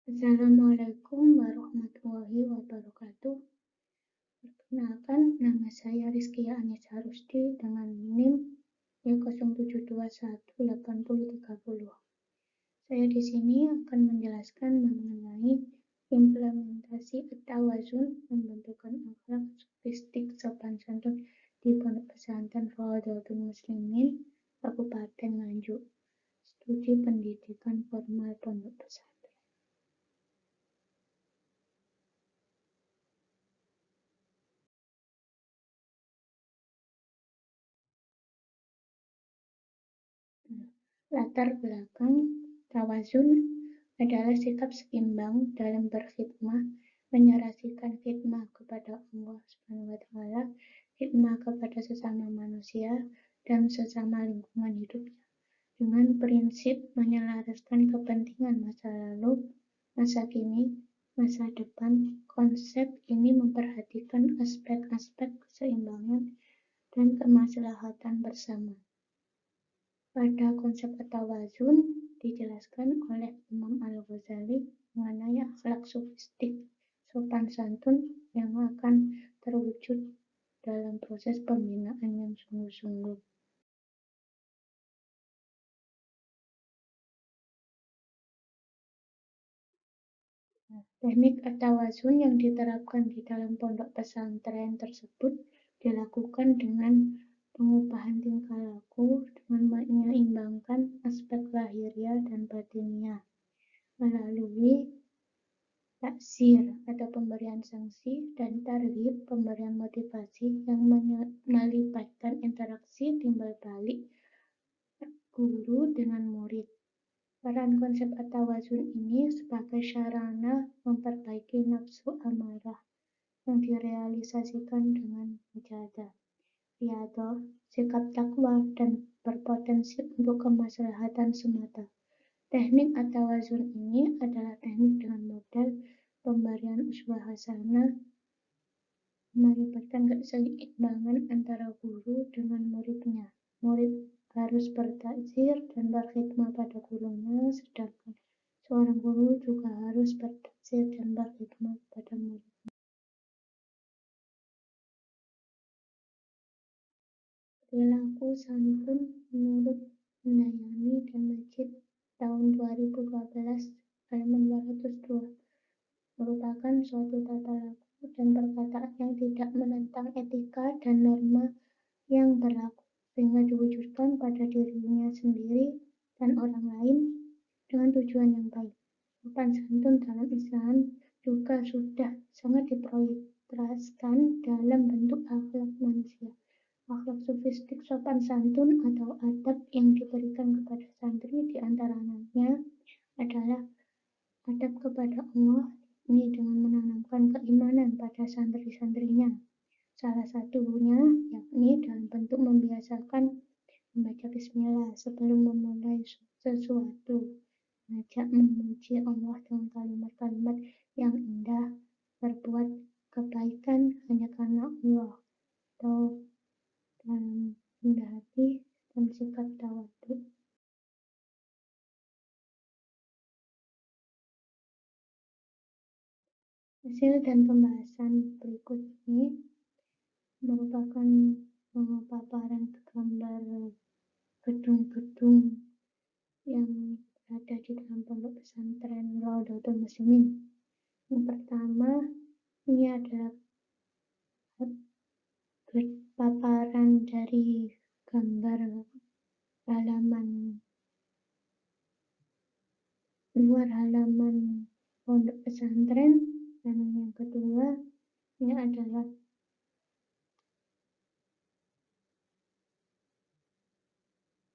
Assalamualaikum warahmatullahi wabarakatuh. Perkenalkan, nama saya Rizkia Anissa Rusdi dengan NIM Y07218030. Saya di sini akan menjelaskan mengenai implementasi at-tawazun pembentukan akhlak sofistik sopan santun di Pondok Pesantren Rawdatul Muslimin, Kabupaten Nganjuk. Studi pendidikan formal Pondok Pesantren. Latar belakang tawazun adalah sikap seimbang dalam berkhidmah, menyerahkan khidmah kepada Allah SWT, khidmah kepada sesama manusia dan sesama lingkungan hidupnya, dengan prinsip menyelaraskan kepentingan masa lalu, masa kini, masa depan. Konsep ini memperhatikan aspek-aspek keseimbangan dan kemaslahatan bersama. Pada konsep at-tawazun dijelaskan oleh Imam Al-Ghazali mengenai akhlak sofistik sopan santun yang akan terwujud dalam proses pembinaan yang sungguh-sungguh. Teknik at-tawazun yang diterapkan di dalam pondok pesantren tersebut dilakukan dengan pengubahan tingkah laku dengan menyeimbangkan aspek lahiriah dan batiniah melalui taksir atau pemberian sanksi dan targhib pemberian motivasi yang melibatkan interaksi timbal balik guru dengan murid. Peran konsep at-tawazun ini sebagai sarana memperbaiki nafsu amarah yang direalisasikan dengan mujahadah, riyadhah, sikap takwa dan berpotensi untuk kemaslahatan semata. Teknik at-tawazun ini adalah teknik dengan model pemberian uswah hasanah, melibatkan keseimbangan antara guru dengan muridnya. Murid harus bertakzir dan berkhidmah pada gurunya, sedangkan seorang guru juga harus bertakzir dan berkhidmah pada muridnya. Perilaku santun menurut Nayami dan Majid tahun 2012 halaman 202 merupakan suatu tata laku dan perkataan yang tidak menentang etika dan norma yang berlaku, sehingga diwujudkan pada dirinya sendiri dan orang lain dengan tujuan yang baik. Sopan santun dalam Islam juga sudah sangat diprioritaskan dalam bentuk akhlak manusia. Akhlak sofistik sopan santun atau adab yang diberikan kepada santri di antaranya adalah adab kepada Allah, ini dengan menanamkan keimanan pada santri-santrinya. Salah satunya yakni dalam bentuk membiasakan membaca bismillah sebelum memulai sesuatu, mengajak memuji Allah dengan kalimat-kalimat yang indah, berbuat kebaikan hanya karena Allah, atau dalam rendah hati dan sikap tawadhu. Hasil dan pembahasan berikut ini merupakan paparan gambar gedung-gedung yang berada di dalam pondok pesantren Rawdatul Muslimin. Yang pertama, ini adalah paparan dari gambar halaman luar halaman pondok pesantren, dan yang kedua ini adalah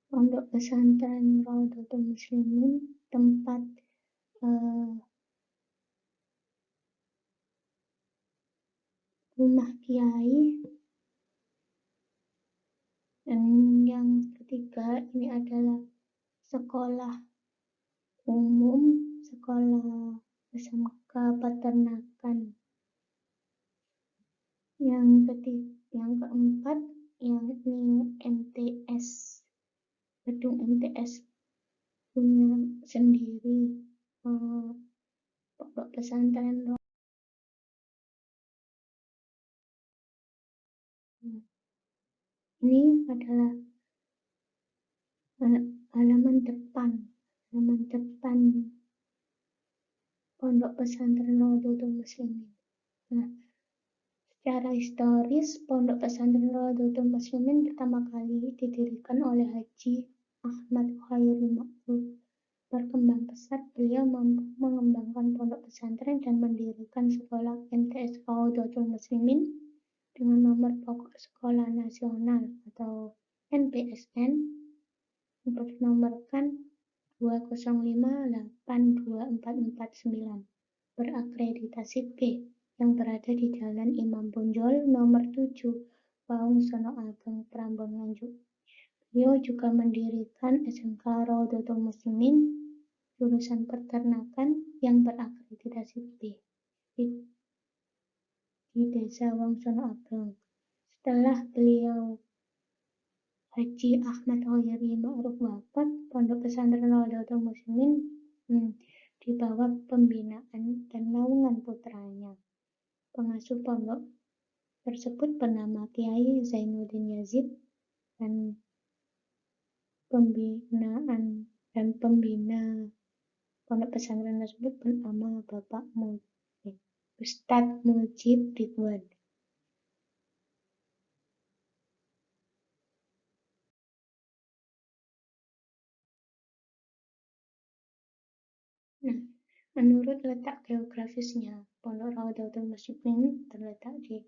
pondok pesantren Rawdatul Muslimin, tempat rumah kiai. Dan yang ketiga ini adalah sekolah umum, sekolah SMK peternakan. Yang keempat yakni MTS, gedung MTS punya sendiri Pondok Pesantren ini adalah halaman depan Pondok Pesantren Nahdlatul Muslimin. Nah, secara historis, Pondok Pesantren Nahdlatul Muslimin pertama kali didirikan oleh Haji Ahmad Khairi Ma'ruf. Berkembang pesat, beliau mampu mengembangkan pondok pesantren dan mendirikan sekolah MTS Nahdlatul Muslimin dengan nomor pokok Sekolah Nasional atau NPSN bernomorkan 205824449 berakreditasi B yang berada di Jalan Imam Bonjol nomor 7 Waungsono Ageng Prambon Nganjuk. Beliau juga mendirikan SMK Nahdlatul Muslimin jurusan peternakan yang berakreditasi B di Desa Wongsono Ageng. Setelah beliau Haji Ahmad Khairi Ma'ruf wafat, Pondok Pesantren Nahdlatul Muslimin di bawah pembinaan dan naungan putranya. Pengasuh pondok tersebut bernama Kiai Zainuddin Yazid dan pembina pondok pesantren tersebut bernama Bapak Ustadz Mujib Ridwan. Nah, menurut letak geografisnya, Pondok Nahdlatul Muslimin terletak di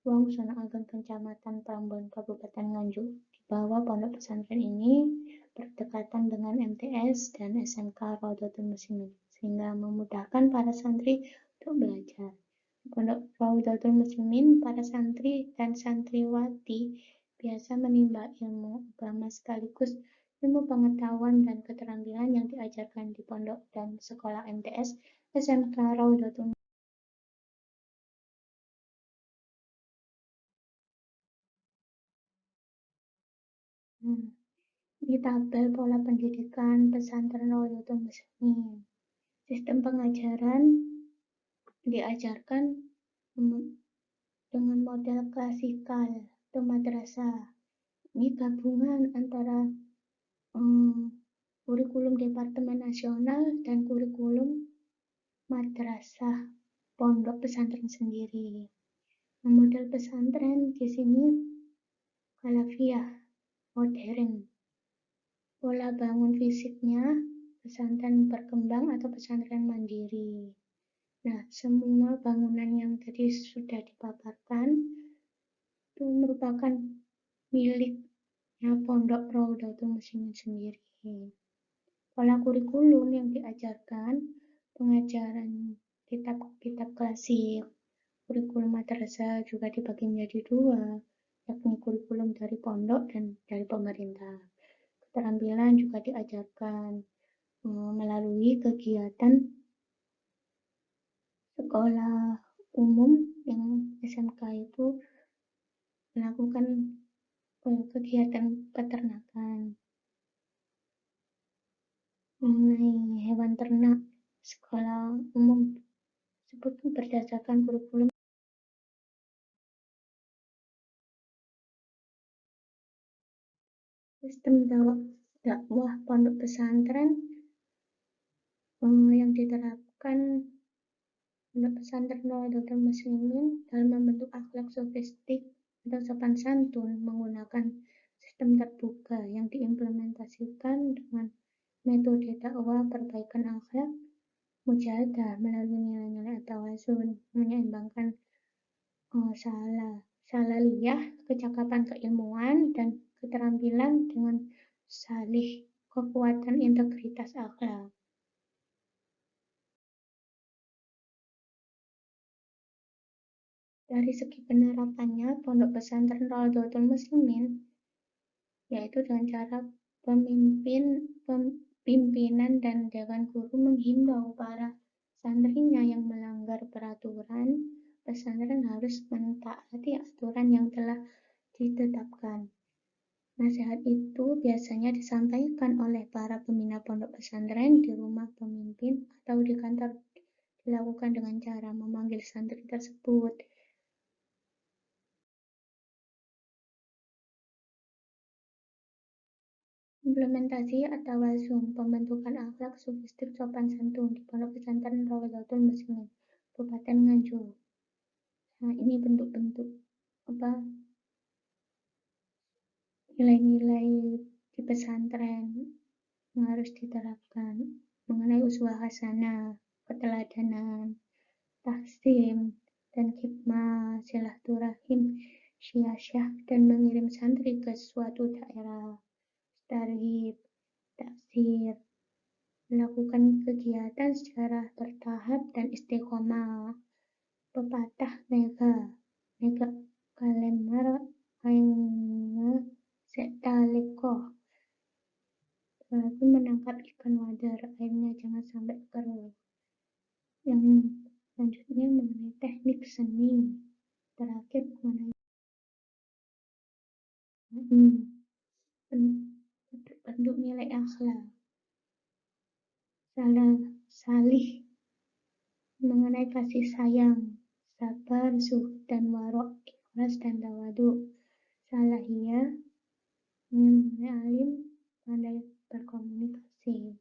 Wongsona Ageng, Kecamatan Prambon, Kabupaten Nganjuk. Di bawah pondok pesantren ini berdekatan dengan MTS dan SMK Nahdlatul Muslimin, sehingga memudahkan para santri untuk belajar. Pondok Nahdlatul Muslimin, para santri dan santriwati biasa menimba ilmu agama sekaligus ilmu pengetahuan dan keterampilan yang diajarkan di pondok dan sekolah MTS SMK Nahdlatul Muslimin. Di tabel pola pendidikan pesantren Nahdlatul Muslimin, sistem pengajaran diajarkan dengan model klasikal atau madrasah. Ini gabungan antara kurikulum Departemen Nasional dan kurikulum madrasah pondok pesantren sendiri. Model pesantren di sini Salafiyah modern. Pola bangun fisiknya pesantren berkembang atau pesantren mandiri. Nah, semua bangunan yang tadi sudah dipaparkan itu merupakan miliknya Pondok Nahdlatul Muslimin sendiri. Pola kurikulum yang diajarkan, pengajaran kitab-kitab klasik, kurikulum madrasah juga dibagi menjadi dua, yakni kurikulum dari pondok dan dari pemerintah. Keterampilan juga diajarkan melalui kegiatan sekolah umum yang SMK itu melakukan kegiatan peternakan mengenai hewan ternak. Sekolah umum tersebut berdasarkan kurikulum sistem dakwah pondok pesantren yang diterapkan pondok pesantren Nahdlatul Muslimin dalam membentuk akhlak sofistik atau sopan santun menggunakan sistem terbuka yang diimplementasikan dengan metode dakwah perbaikan akhlak mujahadah melalui nilai-nilai at-tawasun, menyeimbangkan salaliyah, kecakapan keilmuan dan keterampilan dengan salih, kekuatan integritas akhlak. Dari segi penerapannya, Pondok Pesantren Nahdlatul Muslimin yaitu dengan cara pimpinan dan dewan guru menghimbau para santrinya yang melanggar peraturan pesantren harus mentaati aturan yang telah ditetapkan. Nasihat itu biasanya disampaikan oleh para pembina pondok pesantren di rumah pemimpin atau di dilakukan dengan cara memanggil santri tersebut. Implementasi at-tawazun, pembentukan akhlak sufistik sopan santun di Pondok Pesantren Rawdatul Muslimin, Kabupaten Nganjuk. Nah, ini bentuk-bentuk nilai-nilai di pesantren yang harus diterapkan mengenai uswah hasanah, keteladanan, tahsin, dan khidmah, silaturahim, syiasyah, dan mengirim santri ke suatu daerah, tarhib, taksir, melakukan kegiatan secara bertahap dan istiqomah, pepatah mega kalemar aing sektaleko, berarti menangkap ikan wader, airnya jangan sampai keruh. Yang selanjutnya mengenai teknik seni, terakhir mengenai bentuk nilai akhlak, salih, mengenai kasih sayang, sabar, zuhud dan warok, ikhlas dan tawadu, salahiyah, mengenai alim, pandai berkomunikasi.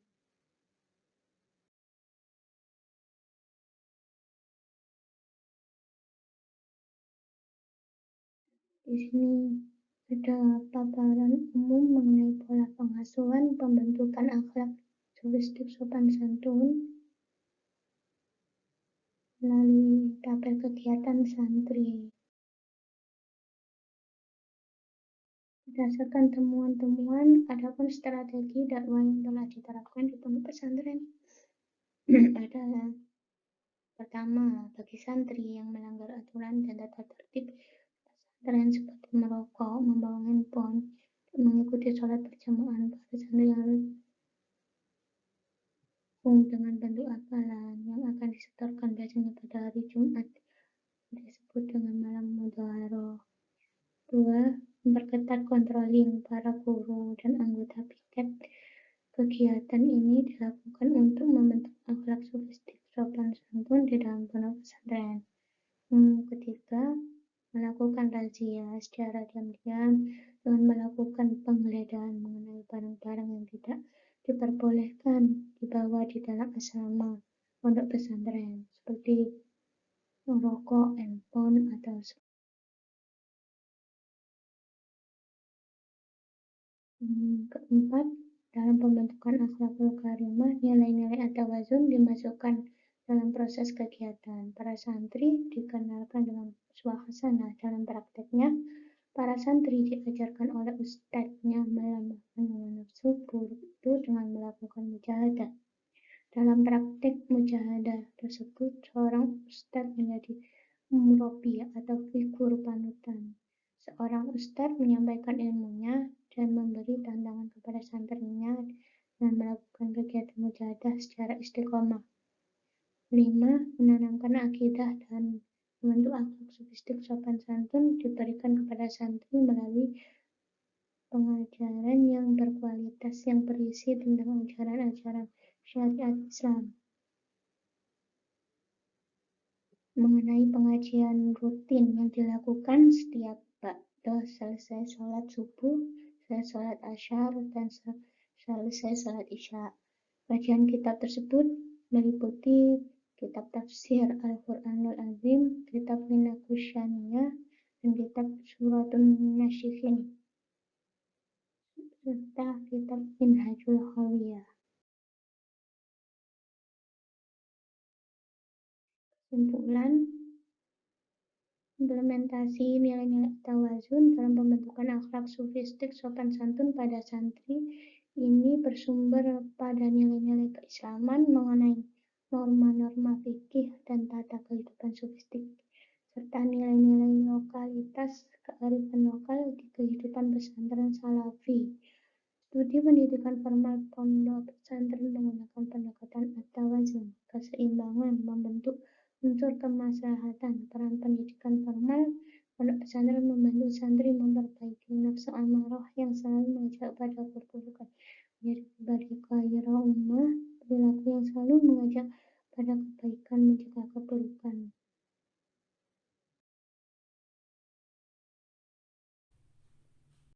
Di sini ada paparan umum mengenai pola pengasuhan, pembentukan akhlak sufistik sopan santun melalui tabel kegiatan santri. Berdasarkan temuan-temuan, adapun strategi dakwah yang telah diterapkan di pondok pesantren adalah pertama, bagi santri yang melanggar aturan dan tata tertib pesantren seperti merokok, membawa handphone, dan mengikuti sholat berjamaah, para santri harus dengan bentuk hafalan yang akan disetorkan biasanya pada hari Jumat, disebut dengan malam mudhaharah. 2. Memperketat kontroling para guru dan anggota piket. Kegiatan ini dilakukan untuk membentuk akhlak sufistik sopan santun di dalam pondok pesantren. Ketiga, melakukan razia secara diam-diam dengan melakukan penggeledahan mengenai barang-barang yang tidak diperbolehkan dibawa di dalam asrama pondok pesantren seperti rokok, handphone, atau keempat, dalam pembentukan akhlakul karimah, nilai-nilai at-tawazun dimasukkan dalam proses kegiatan. Para santri dikenalkan dengan uswah hasanah. Dalam prakteknya, para santri diajarkan oleh ustadznya melemahkan hawa nafsu buruk itu dengan melakukan mujahadah. Dalam praktek mujahadah tersebut, seorang ustadz menjadi murabi atau figur panutan. Seorang ustadz menyampaikan ilmunya dan memberi tantangan kepada santrinya dengan melakukan kegiatan mujahadah secara istiqomah. 5. Menanamkan akidah dan membentuk akhlak sufistik sopan santun diberikan kepada santri melalui pengajaran yang berkualitas yang berisi tentang ajaran-ajaran syariat Islam. Mengenai pengajian rutin yang dilakukan setiap selesai sholat subuh, selesai sholat asyar, dan selesai sholat isya. Kajian kitab tersebut meliputi kitab tafsir Al-Quranul Azim, kitab Minakusyaniyah, dan kitab Suratun Nasyifin, serta kitab Minhajul Khawiyah. Kesimpulan, implementasi nilai-nilai tawazun dalam pembentukan akhlak sufistik sopan santun pada santri ini bersumber pada nilai-nilai keislaman mengenai norma-norma fikih dan tata kehidupan sufistik, serta nilai-nilai lokalitas kearifan lokal di kehidupan pesantren salafi. Studi pendidikan formal pondok pesantren menggunakan pendekatan at-tawazun, keseimbangan, membentuk unsur kemaslahatan. Peran pendidikan formal pondok pesantren membantu santri memperbaiki nafsu amarah yang selalu mengajak pada keburukan, menjadi pribadi khairah ummah, perilaku yang selalu mengajak karena kebaikan mencegah keburukan.